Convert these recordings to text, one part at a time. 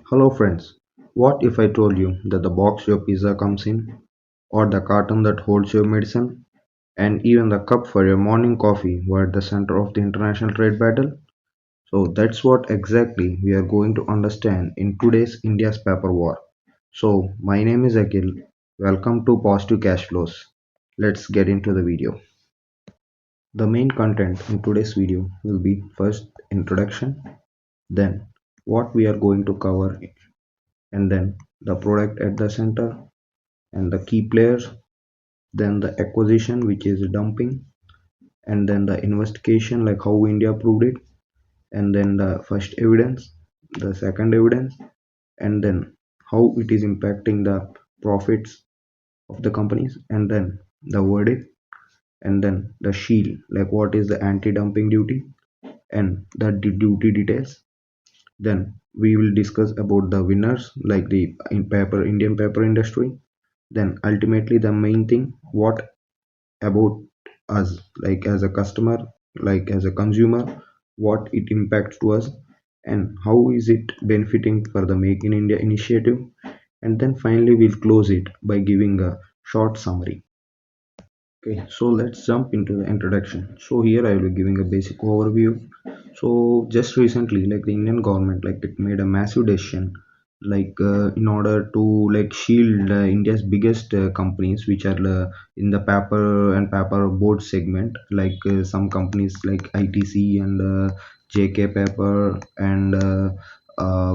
Hello friends, what if I told you that the box your pizza comes in, or the carton that holds your medicine, and even the cup for your morning coffee were at the center of the international trade battle? So that's what exactly we are going to understand in today's India's paper war. So my name is Akhil. Welcome to Positive Cash Flows. Let's get into the video. The main content in today's video will be first introduction, then what we are going to cover, and then the product at the center and the key players, then the acquisition which is dumping, and then the investigation like how India proved it, and then the first evidence, the second evidence, and then how it is impacting the profits of the companies, and then the verdict, and then the shield like what is the anti-dumping duty and the duty details. Then we will discuss about the winners like the Indian paper industry. Then ultimately the main thing, what about us like as a customer, like as a consumer, what it impacts to us, and how is it benefiting for the Make in India initiative. And then finally we'll close it by giving a short summary. Okay, so let's jump into the introduction. So here I will be giving a basic overview. So just recently, like the Indian government, like it made a massive decision, like in order to like shield India's biggest companies, which are in the paper and paper board segment, like some companies like ITC and JK Paper and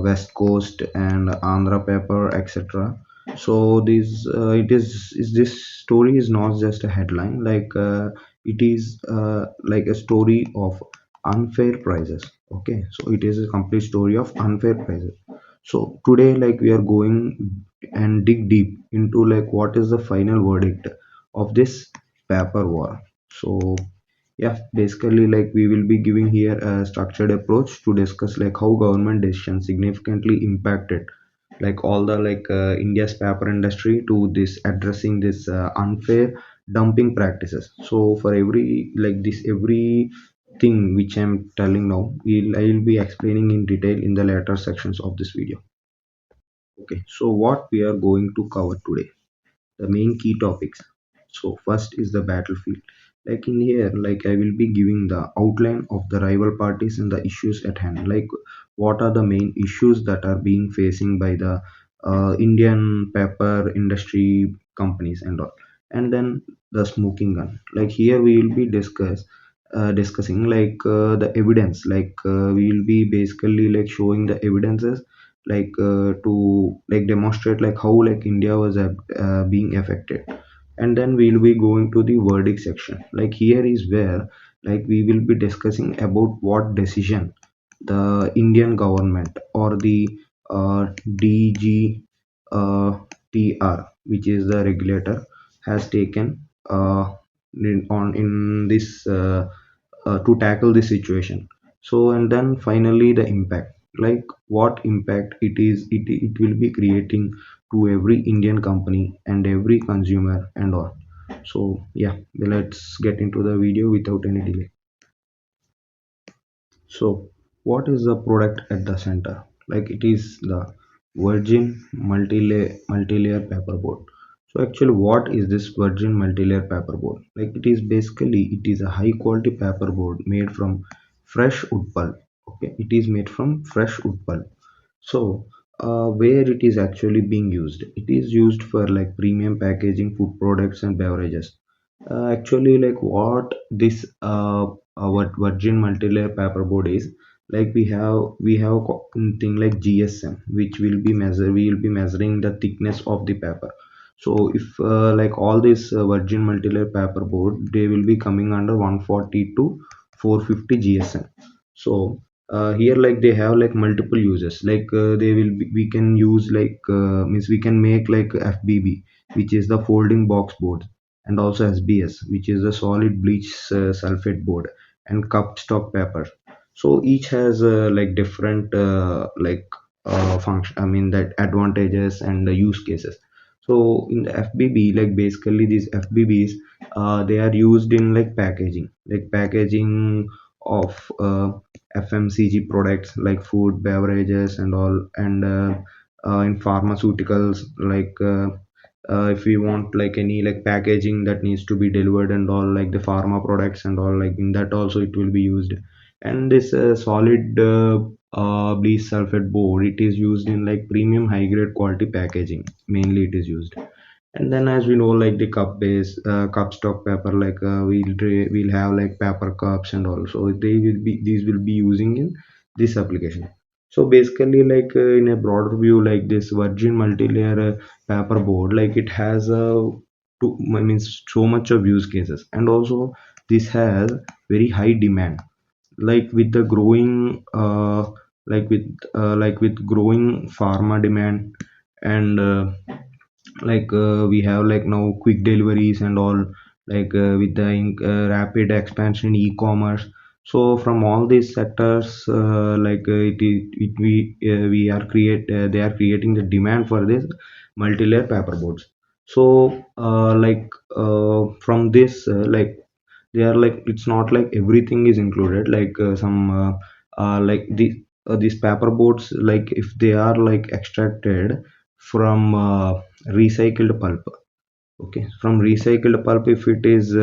West Coast and Andhra Paper, etc. So this story is not just a headline, like it is like a story of unfair prices. Okay, so it is a complete story of unfair prices. So today, like we are going and dig deep into like what is the final verdict of this paper war. So yeah, basically like we will be giving here a structured approach to discuss like how government decisions significantly impacted like all the like India's paper industry to this addressing this unfair dumping practices. So for every like this every thing which I'm telling now, I'll be explaining in detail in the later sections of this video. Okay, so what we are going to cover today, the main key topics. So first is the battlefield. Like in here, like I will be giving the outline of the rival parties and the issues at hand. Like what are the main issues that are being facing by the Indian paper industry companies and all. And then the smoking gun. Like here we will be discussing like the evidence. Like we will be basically like showing the evidences like to like demonstrate like how like India was being affected. And then we'll be going to the verdict section. Like here is where like we will be discussing about what decision the Indian government or the DG TR, which is the regulator, has taken in this to tackle this situation. So and then finally the impact, like what impact it will be creating to every Indian company and every consumer and all. So yeah, let's get into the video without any delay. So what is the product at the center? Like it is the virgin multi-layer paperboard. So actually what is this virgin multi-layer paperboard? Like it is a high quality paperboard made from fresh wood pulp. Okay, it is made from fresh wood pulp. So where it is actually being used? It is used for like premium packaging, food products and beverages. Actually, like what this our virgin multi-layer paperboard is, like we have thing like GSM, which will be we will be measuring the thickness of the paper. So if like all this virgin multi-layer paperboard, they will be coming under 140 to 450 GSM. So here like they have like multiple uses, like they will be, we can use like means we can make like FBB, which is the folding box board, and also SBS, which is a solid bleach sulfate board, and cup stock paper. So each has like different function. I mean that advantages and the use cases. So in the FBB, like basically these FBBs, they are used in like packaging of FMCG products like food, beverages, and all, and in pharmaceuticals, like if we want like any like packaging that needs to be delivered and all, like the pharma products and all, like in that also it will be used. And this solid bleach sulfate board, it is used in like premium high grade quality packaging, mainly it is used. And then as we know, like the cup base cup stock paper, like we'll have like paper cups and all, so these will be using in this application. So basically, like in a broader view, like this virgin multi-layer paper board, like it has I mean so much of use cases, and also this has very high demand, like with the growing like with growing pharma demand, and we have like now quick deliveries and all, like with the rapid expansion in e-commerce. So from all these sectors, we are create they are creating the demand for this multi-layer paper boards. So from this they are like, it's not like everything is included, like some like these paper boards, like if they are like extracted from recycled pulp. Okay, from recycled pulp, if it is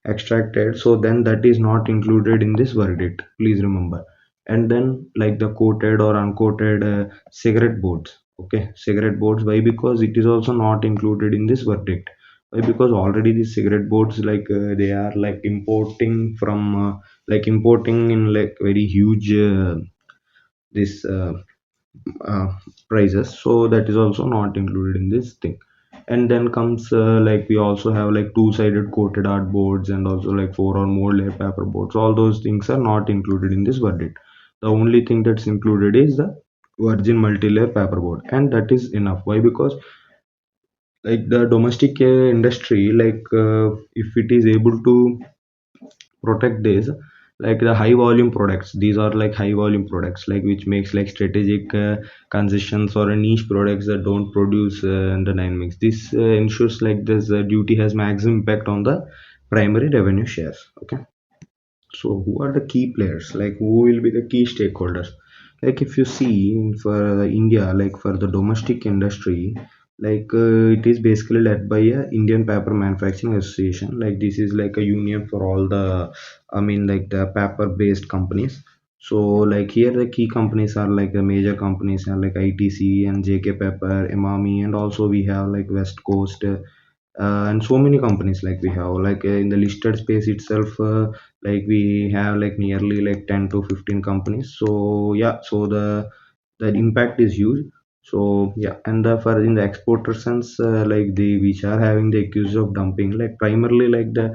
extracted, so then that is not included in this verdict, please remember. And then like the coated or uncoated cigarette boards. Okay, cigarette boards, why? Because it is also not included in this verdict. Why? Because already these cigarette boards, like they are like importing from importing in like very huge this uh, prices, so that is also not included in this thing. And then comes like we also have like two-sided coated art boards, and also like four or more layer paper boards. All those things are not included in this verdict. The only thing that's included is the virgin multi-layer paper board, and that is enough. Why? Because like the domestic industry, like if it is able to protect this, like the high volume products, these are like high volume products, like which makes like strategic concessions or a niche products that don't produce the dynamics. This ensures like this duty has maximum impact on the primary revenue shares. Okay, so who are the key players, like who will be the key stakeholders? Like if you see for India, like for the domestic industry, like it is basically led by a Indian Paper Manufacturing Association. Like this is like a union for all the, I mean like the paper based companies. So like here the key companies are like the major companies are like ITC and JK Paper, Emami, and also we have like West Coast, and so many companies, like we have like in the listed space itself, like we have like nearly like 10 to 15 companies. So yeah, so the impact is huge. So yeah, and the for in the exporter sense, like the which are having the accused of dumping, like primarily like the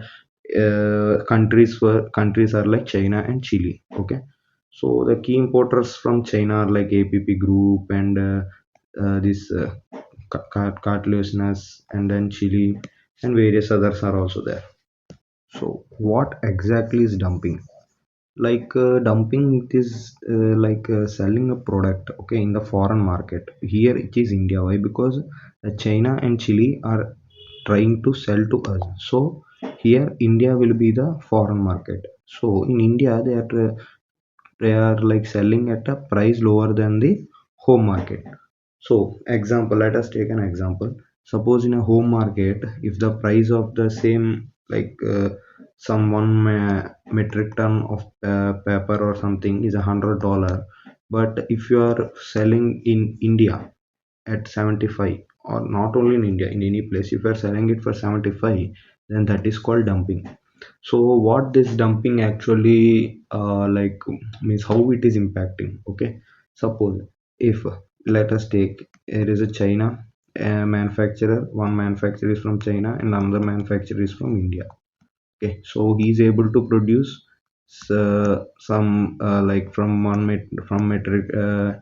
countries are like China and Chile. Okay, so the key importers from China are like APP Group and this Cartelosness, and then Chile, and various others are also there. So what exactly is dumping? Like dumping, it is like selling a product, okay, in the foreign market. Here it is India. Why? Because China and Chile are trying to sell to us. So here India will be the foreign market. So in India they are like selling at a price lower than the home market. So example, let us take an example. Suppose in a home market, if the price of the same like some metric ton of paper or something is $100, but if you are selling in India at 75, or not only in India, in any place, if you are selling it for 75, then that is called dumping. So what this dumping actually means, how it is impacting? Okay, suppose if let us take, there is a China manufacturer, one manufacturer is from China and another manufacturer is from India. Okay, so he is able to produce some like from metric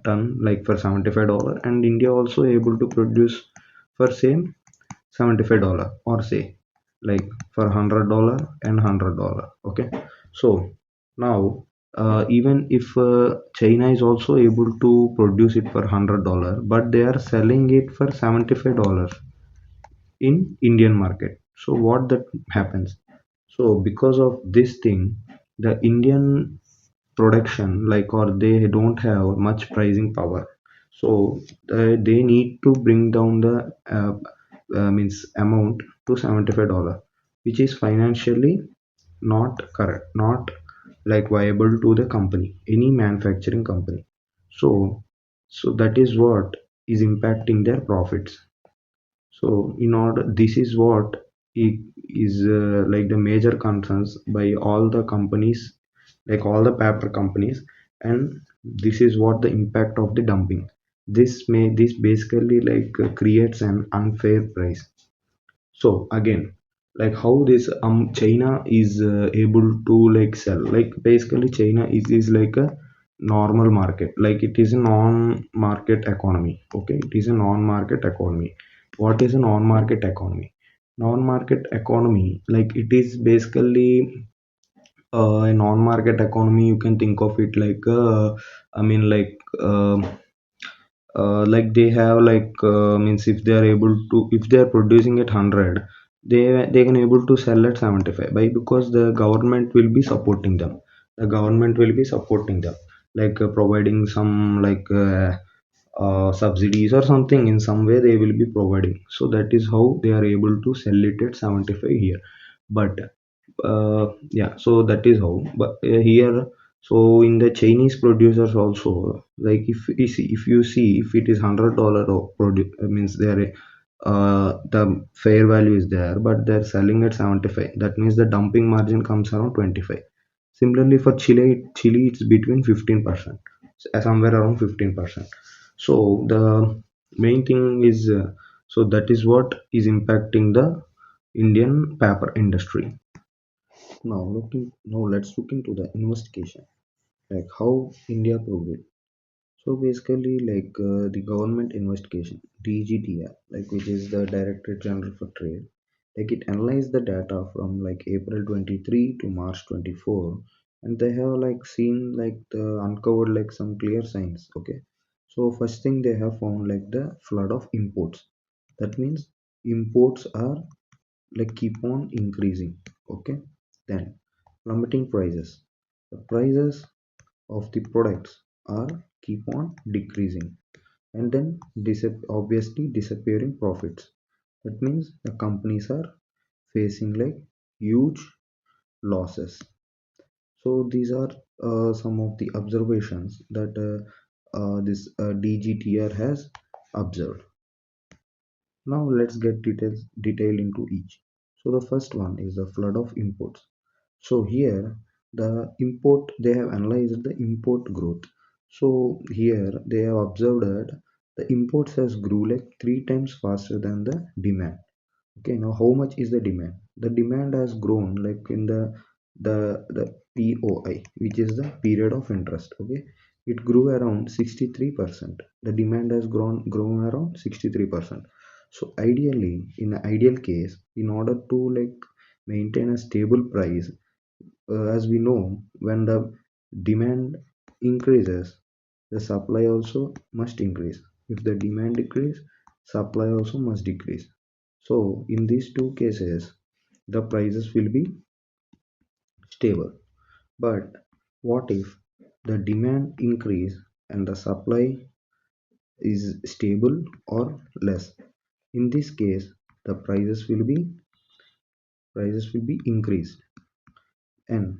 ton, like for $75, and India also able to produce for same $75, or say like for $100 and $100. Okay, so now even if China is also able to produce it for $100, but they are selling it for $75 in Indian market. So what that happens? So because of this thing, the Indian production, like, or they don't have much pricing power. So they need to bring down the means amount to $75, which is financially not correct, not like viable to the company, any manufacturing company. So so that is what is impacting their profits. So in order, this is what is like the major concerns by all the companies, like all the paper companies. And this is what the impact of the dumping. This basically like creates an unfair price. So again, like how this China is able to like sell, like basically China is like a normal market, like it is a non-market economy. Okay, it is a non-market economy. What is a non-market economy? Non-market economy, like it is basically a non-market economy. You can think of it like I mean like they have like means if they are able to, if they are producing at 100, they can able to sell at 75. Why? Because the government will be supporting them. The government will be supporting them, like providing some like subsidies or something. In some way they will be providing, so that is how they are able to sell it at 75 here. But yeah, so that is how. But here, so in the Chinese producers also, like if you see if it is $100 or produce, means there the fair value is there, but they're selling at 75. That means the dumping margin comes around 25. Similarly for Chile it's between 15%, somewhere around 15%. So the main thing is so that is what is impacting the Indian paper industry. Now let's look into the investigation, like how India proved it. So basically, like the government investigation, DGTR, like which is the Directorate General for Trade, like it analyzed the data from like April 23 to March 24, and they have like seen like the uncovered like some clear signs. Okay, so first thing they have found like the flood of imports. That means imports are like keep on increasing. Okay, then plummeting prices, the prices of the products are keep on decreasing. And then obviously disappearing profits. That means the companies are facing like huge losses. So these are some of the observations that this DGTR has observed. Now let's get detail into each. So the first one is the flood of imports. So here the import, they have analyzed the import growth. So here they have observed that the imports has grew like three times faster than the demand. Okay, now how much is the demand? The demand has grown like in the POI, which is the period of interest. Okay, it grew around 63%. The demand has grown around 63%. So ideally, in an ideal case, in order to like maintain a stable price, as we know, when the demand increases, the supply also must increase. If the demand decrease, supply also must decrease. So in these two cases, the prices will be stable. But what if the demand increase and the supply is stable or less? In this case, the prices will be increased. And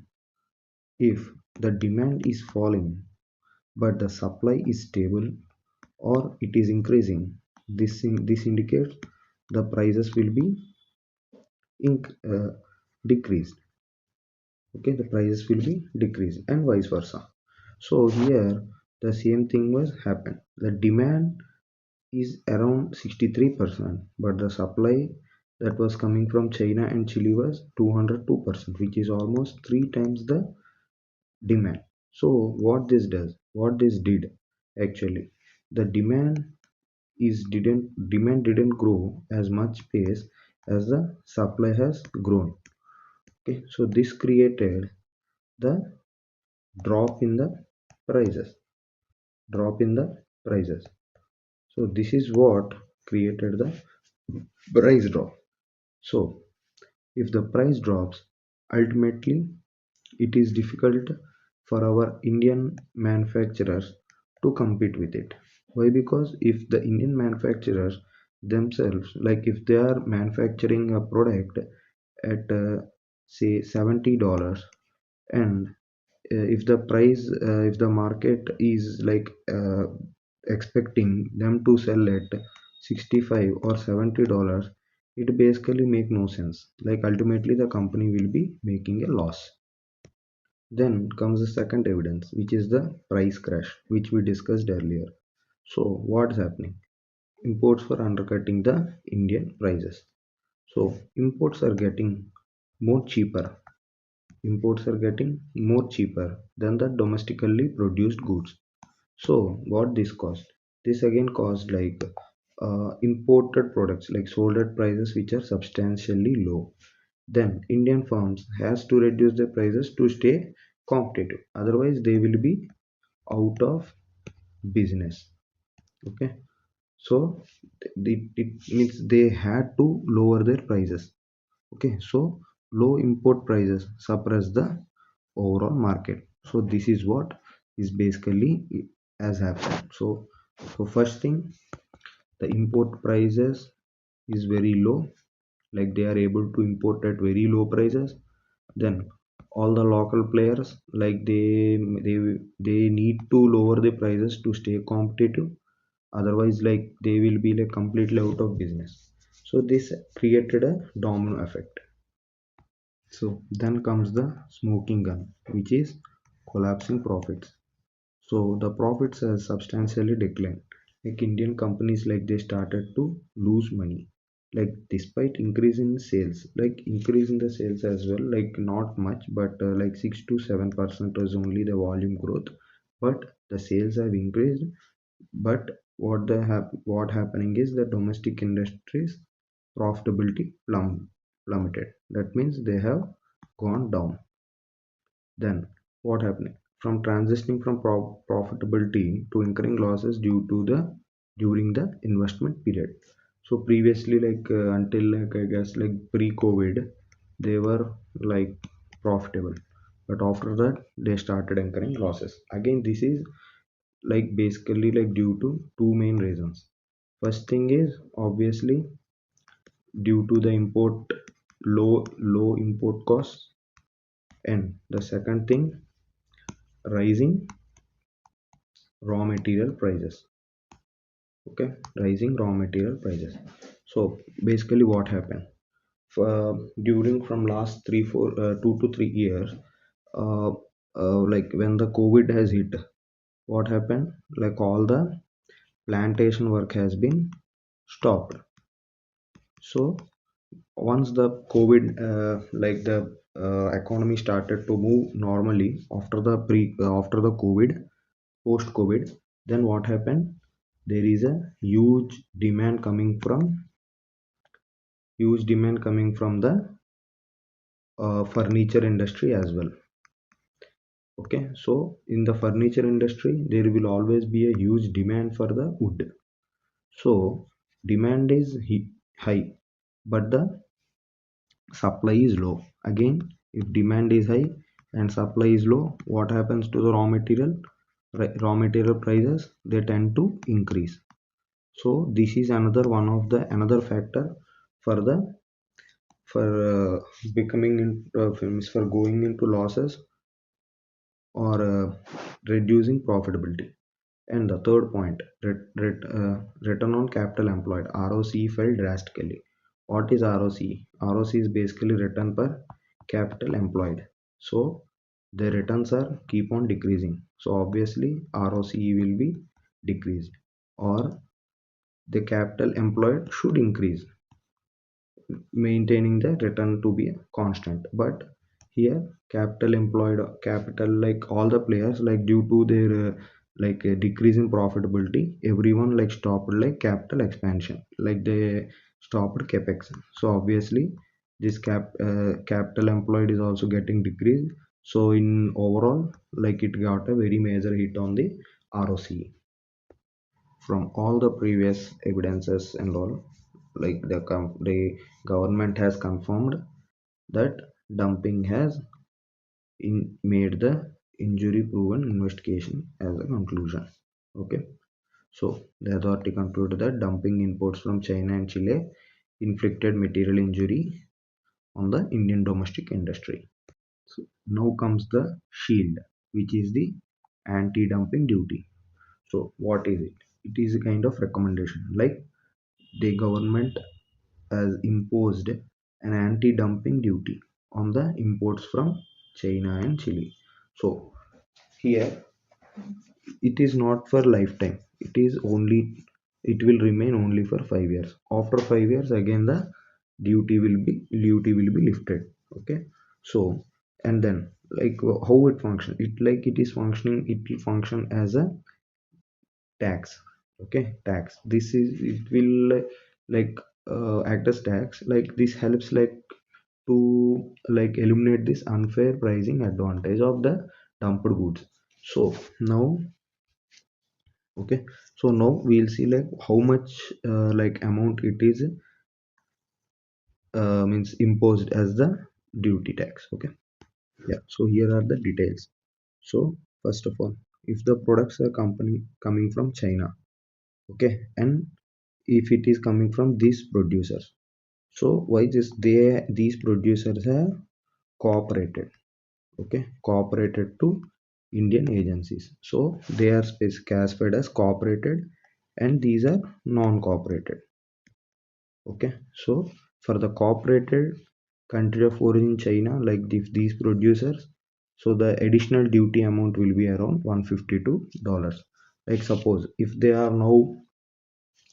if the demand is falling but the supply is stable or it is increasing, this indicates the prices will be decreased. Okay, the prices will be decreased and vice versa. So here the same thing was happened. The demand is around 63%, but the supply that was coming from China and Chile was 202%, which is almost three times the demand. So what this did actually, the demand didn't grow as much pace as the supply has grown. Okay, so this created the drop in the prices drop in the prices. So this is what created the price drop. So if the price drops, ultimately it is difficult for our Indian manufacturers to compete with it. Why? Because if the Indian manufacturers themselves, like if they are manufacturing a product at say $70, and if the price, if the market is like expecting them to sell at 65 or $70, it basically make no sense. Like ultimately the company will be making a loss. Then comes the second evidence, which is the price crash, which we discussed earlier. So what's happening? Imports were undercutting the Indian prices. So imports are getting more cheaper. Imports are getting more cheaper than the domestically produced goods. So what this cost? This again caused like imported products like sold at prices which are substantially low. Then Indian firms has to reduce their prices to stay competitive. Otherwise, they will be out of business. Okay, so it means they had to lower their prices. Okay, so low import prices suppress the overall market. So this is what is basically has happened. So first thing, the import prices is very low, like they are able to import at very low prices. Then all the local players, like they need to lower the prices to stay competitive. Otherwise, like they will be like completely out of business. So this created a domino effect. So then comes the smoking gun, which is collapsing profits. So the profits has substantially declined. Like Indian companies, like they started to lose money. Like despite increase in sales, like increase in the sales as well, like not much, but like 6 to 7% was only the volume growth. But the sales have increased. But what happening is the domestic industries profitability plummeted. That means they have gone down. Then what happening? From transitioning from profitability to incurring losses due to the during the investment period. So previously, like until like I guess like pre-COVID, they were like profitable, but after that they started incurring losses. Again, this is like basically like due to two main reasons. First thing is obviously due to the import low import costs, and the second thing, rising raw material prices. Okay, rising raw material prices. So basically what happened during from last 2 to 3 years, uh, like when the COVID has hit, what happened, like all the plantation work has been stopped. So once the COVID, like the economy started to move normally after the after the COVID, post COVID, then what happened? There is a huge demand coming from the furniture industry as well. Okay, so in the furniture industry, there will always be a huge demand for the wood. So demand is high, but the supply is low. Again, if demand is high and supply is low, what happens to the raw material? Raw material prices, they tend to increase. So this is another one of the another factor for the for becoming in means for going into losses or reducing profitability. And the third point, return on capital employed, ROC, fell drastically. What is ROC? ROC is basically return per capital employed. So the returns are keep on decreasing. So obviously ROC will be decreased, or the capital employed should increase, maintaining the return to be constant. But here capital employed, capital, like all the players, like due to their like a decrease in profitability, everyone like stopped like capital expansion, like they stopped capex. So obviously this capital employed is also getting decreased. So in overall, like it got a very major hit on the ROC. From all the previous evidences and all, like the government has confirmed that dumping has made the injury proven investigation as a conclusion. Okay, so the authority concluded that dumping imports from China and Chile inflicted material injury on the Indian domestic industry. So now comes the shield, which is the anti-dumping duty. So what is it? It is a kind of recommendation, like the government has imposed an anti-dumping duty on the imports from China and Chile. So here it is not for lifetime. It is only, it will remain only for 5 years. After 5 years, again the duty will be lifted. Okay, so and then like how it function? It like it is functioning. It will function as a tax. Okay, tax. This is it will like act as tax. Like this helps like to like eliminate this unfair pricing advantage of the dumped goods. So now, okay, so now we'll see like how much like amount it is means imposed as the duty tax. Okay, yeah, so here are the details. So first of all, if the products are company coming from China, okay, and if it is coming from these producers, so why this they these producers have cooperated, okay, cooperated to Indian agencies, so they are classified as cooperated, and these are non-cooperated. Okay, so for the cooperated country of origin China, like these producers, so the additional duty amount will be around $152. Like suppose if they are now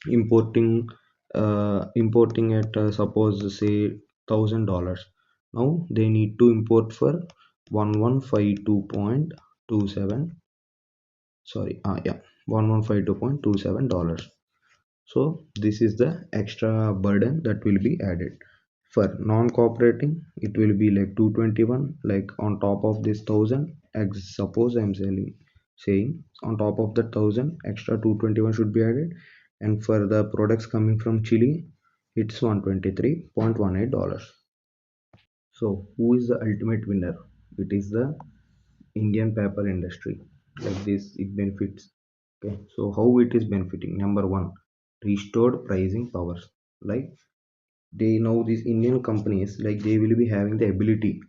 importing at suppose say $1,000, now they need to import for 1152.27, sorry, yeah, $1152.27. So this is the extra burden that will be added. For non-cooperating, it will be like 221, like on top of this 1,000. Suppose I'm saying on top of the 1,000 extra 221 should be added. And for the products coming from Chile, it's $123.18. So who is the ultimate winner? It is the Indian paper industry. Like this, it benefits. Okay, so how it is benefiting? Number one, restored pricing powers. Like they know these Indian companies, like they will be having the ability,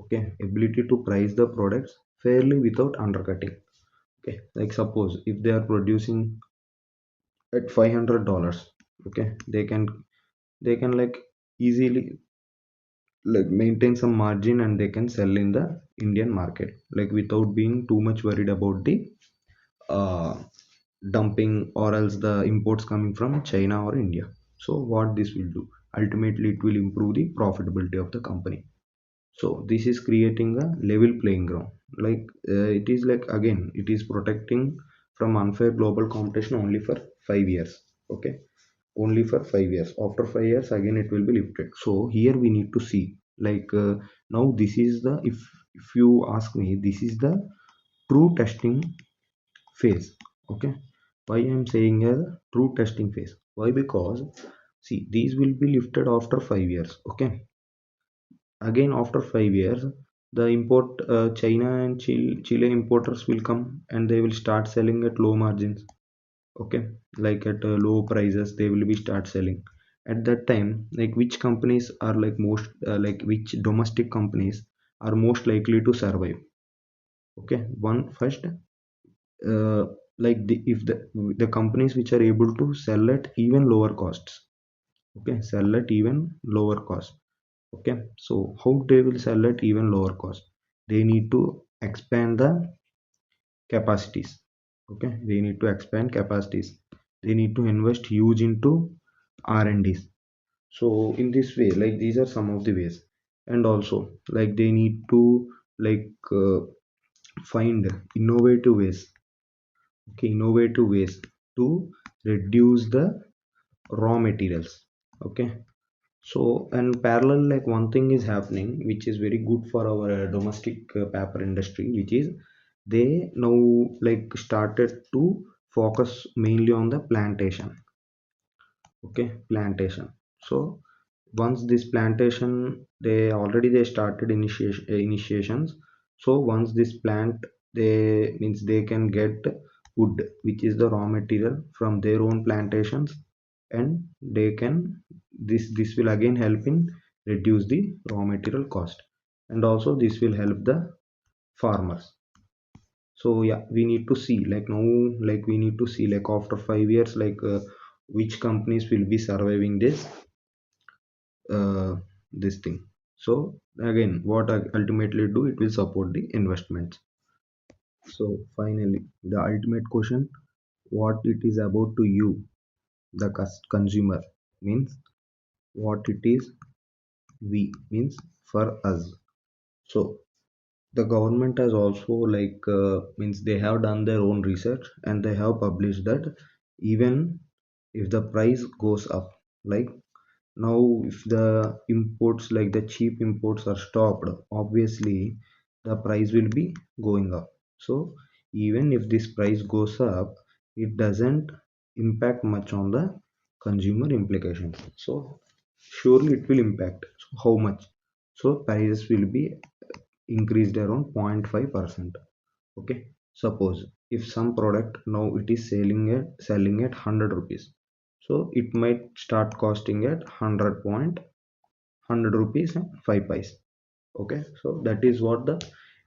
okay, ability to price the products fairly without undercutting. Okay, like suppose if they are producing at $500, okay, they can like easily like maintain some margin, and they can sell in the Indian market like without being too much worried about the uh, dumping or else the imports coming from China or India. So what this will do, ultimately it will improve the profitability of the company. So this is creating a level playing ground. Like it is like again it is protecting from unfair global competition only for 5 years. Okay, only for 5 years. After 5 years again it will be lifted. So here we need to see like now this is the, if you ask me, this is the true testing phase. Okay, why I'm saying a true testing phase? Why? Because see, these will be lifted after 5 years. Okay, again after 5 years the import China and Chile importers will come and they will start selling at low margins. Okay, like at low prices they will be start selling. At that time, like which companies are like most like which domestic companies are most likely to survive? Okay, one first, like if the companies which are able to sell at even lower costs. Okay, sell at even lower cost. Okay, so how they will sell at even lower cost? They need to expand the capacities. Okay, they need to expand capacities. They need to invest huge into R&Ds. So in this way, like these are some of the ways. And also like they need to like find innovative ways. Okay, innovative ways to reduce the raw materials. Okay, so and parallel, like one thing is happening which is very good for our domestic paper industry, which is they now like started to focus mainly on the plantation. Okay, plantation. So once this plantation, they already they started initiations. So once this plant, they means they can get wood, which is the raw material from their own plantations, and they can, this will again help in reduce the raw material cost, and also this will help the farmers. So yeah, we need to see like now, like we need to see like after 5 years, like which companies will be surviving uh, this thing. So again, what I ultimately do, it will support the investments. So finally, the ultimate question, what it is about to you, the consumer, means what it is, we means for us. So the government has also like means they have done their own research, and they have published that even if the price goes up, like now if the imports, like the cheap imports are stopped, obviously the price will be going up. So even if this price goes up, it doesn't impact much on the consumer implications. So surely it will impact. So how much? So prices will be increased around 0.5%. Okay, suppose if some product now it is selling at 100 rupees, so it might start costing at 100 rupees and 5 pice. Okay, so that is what the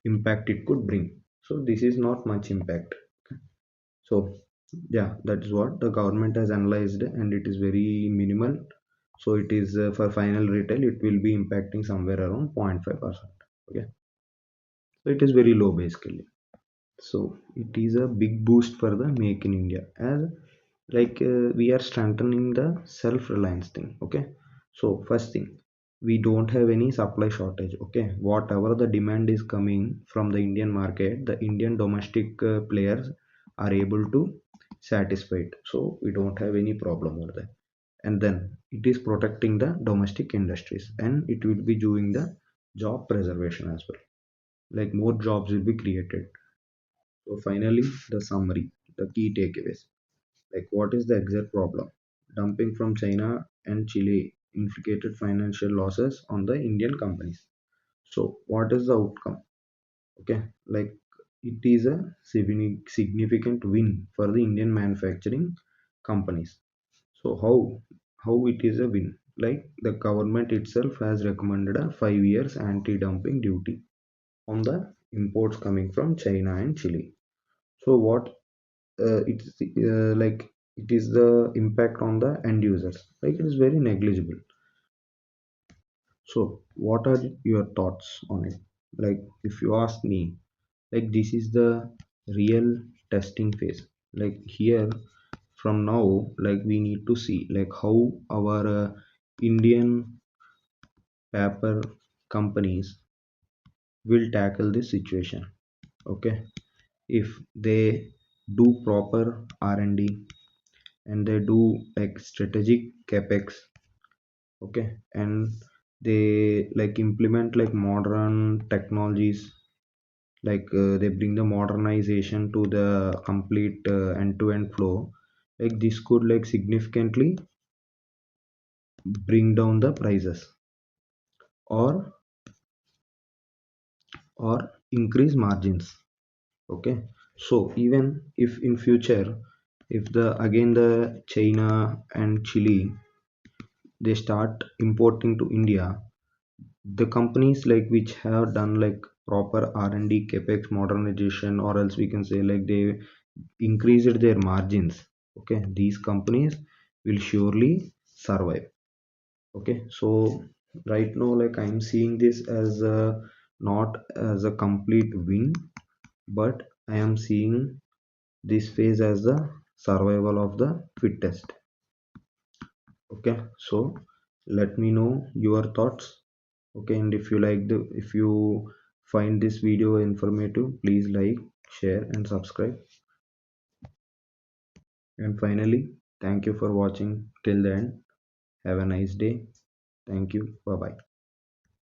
impact it could bring. So this is not much impact. So yeah, that is what the government has analyzed, and it is very minimal. So it is for final retail, it will be impacting somewhere around 0.5%. Okay, so it is very low basically. So it is a big boost for the make in India, as like we are strengthening the self reliance thing. Okay, so first thing, we don't have any supply shortage. Okay, whatever the demand is coming from the Indian market, the Indian domestic players are able to satisfy it, so we don't have any problem over there. And then it is protecting the domestic industries, and it will be doing the job preservation as well, like more jobs will be created. So finally, the summary, the key takeaways. Like what is the exact problem? Dumping from China and Chile inflicted financial losses on the Indian companies. So what is the outcome? Okay, like it is a significant win for the Indian manufacturing companies. So how it is a win? Like the government itself has recommended a 5 years anti-dumping duty on the imports coming from China and Chile. So what it's like it is the impact on the end users, like it is very negligible. So what are your thoughts on it? Like if you ask me, like this is the real testing phase. Like here, from now, like we need to see like how our Indian paper companies will tackle this situation. Okay, if they do proper R&D, and they do like strategic capex. Okay, and they like implement like modern technologies, like they bring the modernization to the complete end-to-end flow. Like this could like significantly bring down the prices, or or increase margins. Okay, so even if in future, if the again the China and Chile, they start importing to India, the companies like which have done like proper R&D capex modernization, or else we can say like they increased their margins. Okay, these companies will surely survive. Okay, so right now, like I'm seeing this as a, not as a complete win, but I am seeing this phase as the survival of the fittest. Okay, so let me know your thoughts. Okay, and if you like the, if you find this video informative, please like, share and subscribe. And finally, thank you for watching till the end. Have a nice day. Thank you. Bye bye.